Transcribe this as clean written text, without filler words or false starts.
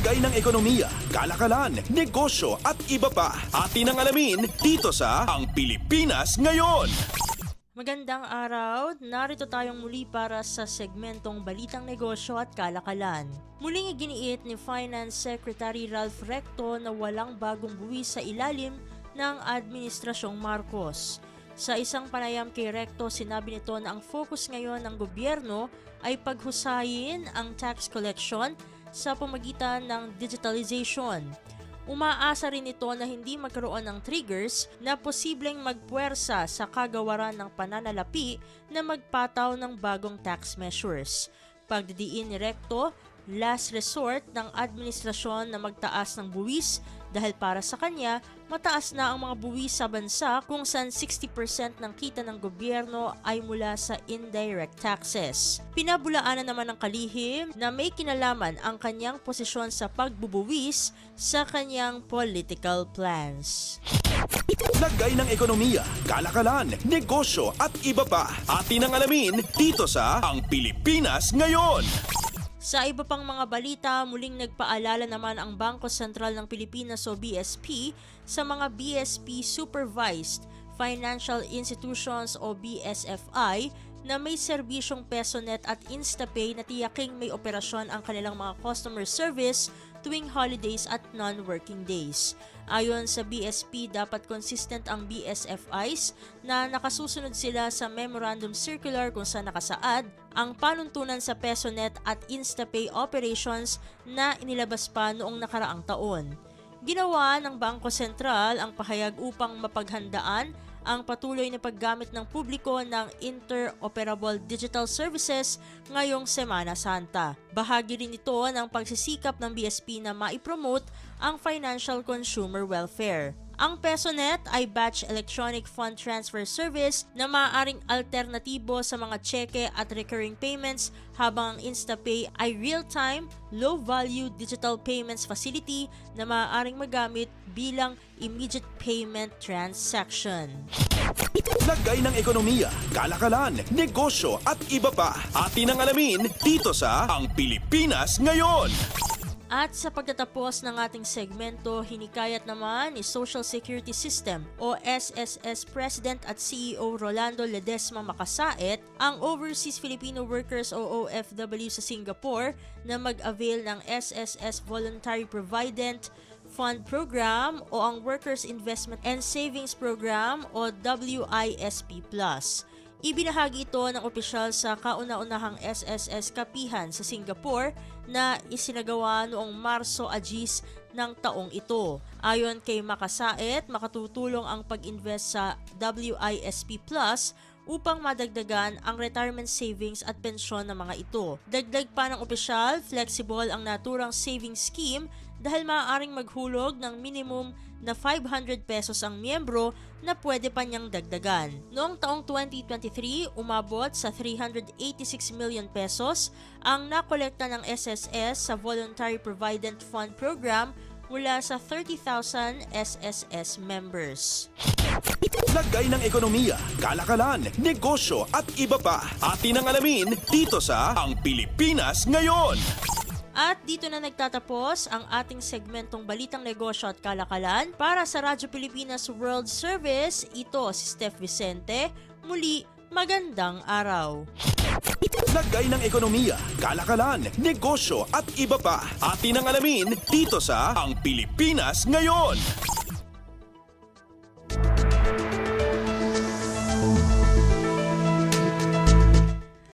Lagay ng ekonomiya, kalakalan, negosyo at iba pa. Atin ang alamin dito sa Ang Pilipinas Ngayon. Magandang araw! Narito tayong muli para sa segmentong Balitang Negosyo at Kalakalan. Muling iginiit ni Finance Secretary Ralph Recto na walang bagong buwis sa ilalim ng Administrasyong Marcos. Sa isang panayam kay Recto, sinabi nito na ang focus ngayon ng gobyerno ay paghusayin ang tax collection sa pamagitan ng digitalization. Umaasa rin ito na hindi magkaroon ng triggers na posibleng magpuwersa sa kagawaran ng pananalapi na magpataw ng bagong tax measures. Pagdidiin ni Recto, last resort ng administrasyon na magtaas ng buwis dahil para sa kanya, mataas na ang mga buwis sa bansa kung saan 60% ng kita ng gobyerno ay mula sa indirect taxes. Pinabulaanan naman ng kalihim na may kinalaman ang kanyang posisyon sa pagbubuwis sa kanyang political plans. Lagay ng ekonomiya, kalakalan, negosyo at iba pa. Atin ang alamin dito sa Ang Pilipinas Ngayon. Sa iba pang mga balita, muling nagpaalala naman ang Bangko Sentral ng Pilipinas o BSP sa mga BSP Supervised Financial Institutions o BSFI na may serbisyong PesoNet at InstaPay na tiyaking may operasyon ang kanilang mga customer service tuwing holidays at non-working days. Ayon sa BSP, dapat consistent ang BSFIs na nakasusunod sila sa Memorandum Circular kung saan nakasaad ang panuntunan sa PesoNet at InstaPay operations na inilabas pa noong nakaraang taon. Ginawa ng Bangko Sentral ang pahayag upang mapaghandaan ang patuloy na paggamit ng publiko ng interoperable digital services ngayong Semana Santa. Bahagi rin ito ng pagsisikap ng BSP na maipromote ang financial consumer welfare. Ang PesoNet ay batch electronic fund transfer service na maaaring alternatibo sa mga cheque at recurring payments, habang ang InstaPay ay real-time, low-value digital payments facility na maaaring magamit bilang immediate payment transaction. Lagay ng ekonomiya, kalakalan, negosyo at iba pa. Atin ang alamin dito sa Ang Pilipinas Ngayon. At sa pagtatapos ng ating segmento, hinikayat naman ni Social Security System o SSS President at CEO Rolando Ledesma Macasaet ang Overseas Filipino Workers o OFW sa Singapore na mag-avail ng SSS Voluntary Provident Fund Program o ang Workers Investment and Savings Program o WISP+. Ibinahagi ito ng opisyal sa kauna-unahang SSS Kapihan sa Singapore na isinagawa noong Marso Agis ng taong ito. Ayon kay Macasaet, makatutulong ang pag-invest sa WISP Plus upang madagdagan ang retirement savings at pensyon ng mga ito. Dagdag pa ng opisyal, flexible ang naturang savings scheme dahil maaaring maghulog ng minimum na 500 pesos ang miyembro na pwede pa niyang dagdagan. Noong taong 2023, umabot sa 386 million pesos ang nakolekta ng SSS sa Voluntary Provident Fund Program mula sa 30,000 SSS members. Lagay ng ekonomiya, kalakalan, negosyo at iba pa. Atin ang alamin dito sa Ang Pilipinas Ngayon. At dito na nagtatapos ang ating segmentong Balitang Negosyo at Kalakalan. Para sa Radyo Pilipinas World Service, ito si Steph Vicente. Muli, magandang araw. Lagay ng ekonomiya, kalakalan, negosyo at iba pa. Atin ang alamin dito sa Ang Pilipinas Ngayon.